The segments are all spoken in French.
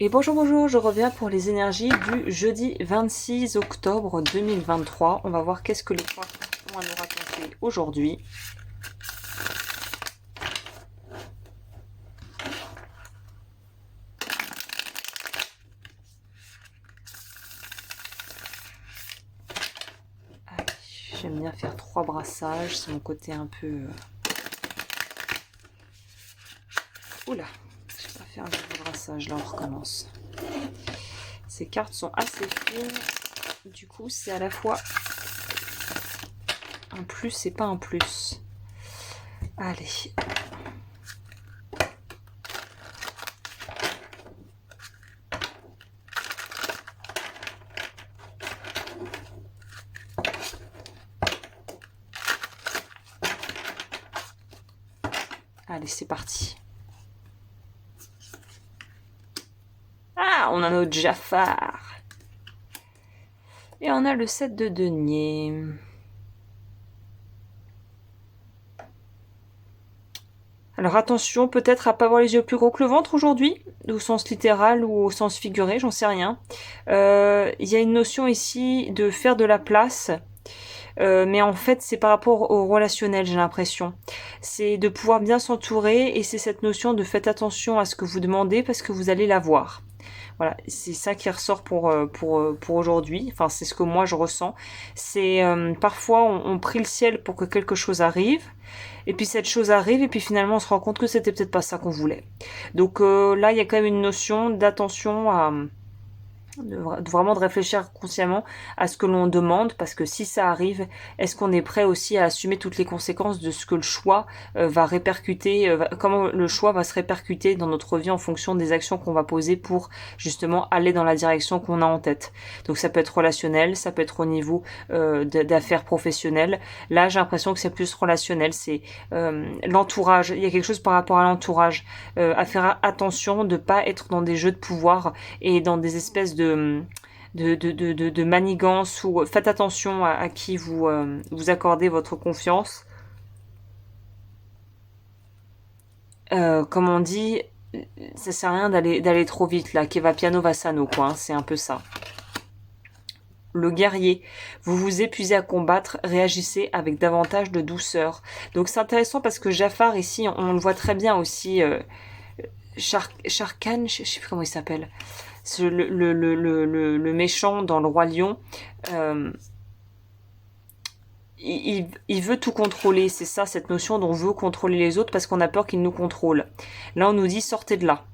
Et bonjour, bonjour, je reviens pour les énergies du jeudi 26 octobre 2023. On va voir qu'est-ce que les cartes ont à nous raconter aujourd'hui. J'aime bien faire 3 brassages, c'est mon côté un peu... Oula, je vais pas faire un double brassage, là on recommence. Ces cartes sont assez fines, du coup c'est à la fois un plus et pas un plus. Allez. Allez, c'est parti. Ah, on a notre Jafar. Et on a le 7 de denier. Alors attention, peut-être à pas avoir les yeux plus gros que le ventre aujourd'hui, au sens littéral ou au sens figuré, j'en sais rien. Il y a une notion ici de faire de la place. Mais en fait, c'est par rapport au relationnel, j'ai l'impression. C'est de pouvoir bien s'entourer et c'est cette notion de faites attention à ce que vous demandez parce que vous allez l'avoir. Voilà, c'est ça qui ressort pour aujourd'hui. Enfin, c'est ce que moi je ressens. C'est parfois on prie le ciel pour que quelque chose arrive, et puis cette chose arrive, et puis finalement on se rend compte que c'était peut-être pas ça qu'on voulait. Donc là, il y a quand même une notion d'attention à vraiment de réfléchir consciemment à ce que l'on demande, parce que si ça arrive, est-ce qu'on est prêt aussi à assumer toutes les conséquences de ce que le choix va répercuter, comment le choix va se répercuter dans notre vie en fonction des actions qu'on va poser pour justement aller dans la direction qu'on a en tête. Donc ça peut être relationnel, ça peut être au niveau d'affaires professionnelles. Là, j'ai l'impression que c'est plus relationnel, c'est l'entourage. Il y a quelque chose par rapport à l'entourage, à faire attention de pas être dans des jeux de pouvoir et dans des espèces de manigance, ou faites attention à qui vous accordez votre confiance. Comme on dit, ça sert à rien d'aller trop vite là, che va piano va sano, quoi, hein, c'est un peu ça. Le guerrier, vous vous épuisez à combattre, réagissez avec davantage de douceur. Donc c'est intéressant parce que Jafar ici, on le voit très bien aussi, Sharkan, je sais plus comment il s'appelle, le méchant dans le Roi Lion, il veut tout contrôler, c'est ça, cette notion dont on veut contrôler les autres parce qu'on a peur qu'ils nous contrôlent. Là on nous dit sortez de là.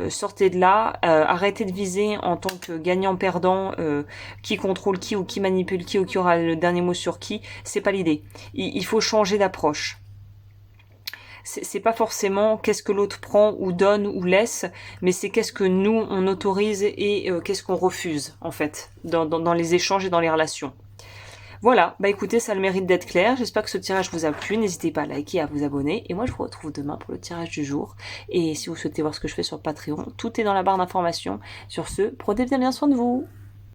Sortez de là, arrêtez de viser en tant que gagnant-perdant, qui contrôle qui ou qui manipule qui ou qui aura le dernier mot sur qui, c'est pas l'idée. Il faut changer d'approche. C'est pas forcément qu'est-ce que l'autre prend ou donne ou laisse, mais c'est qu'est-ce que nous on autorise et qu'est-ce qu'on refuse en fait dans les échanges et dans les relations. Voilà, bah écoutez, ça a le mérite d'être clair. J'espère que ce tirage vous a plu. N'hésitez pas à liker, à vous abonner. Et moi, je vous retrouve demain pour le tirage du jour. Et si vous souhaitez voir ce que je fais sur Patreon, tout est dans la barre d'informations. Sur ce, prenez bien soin de vous.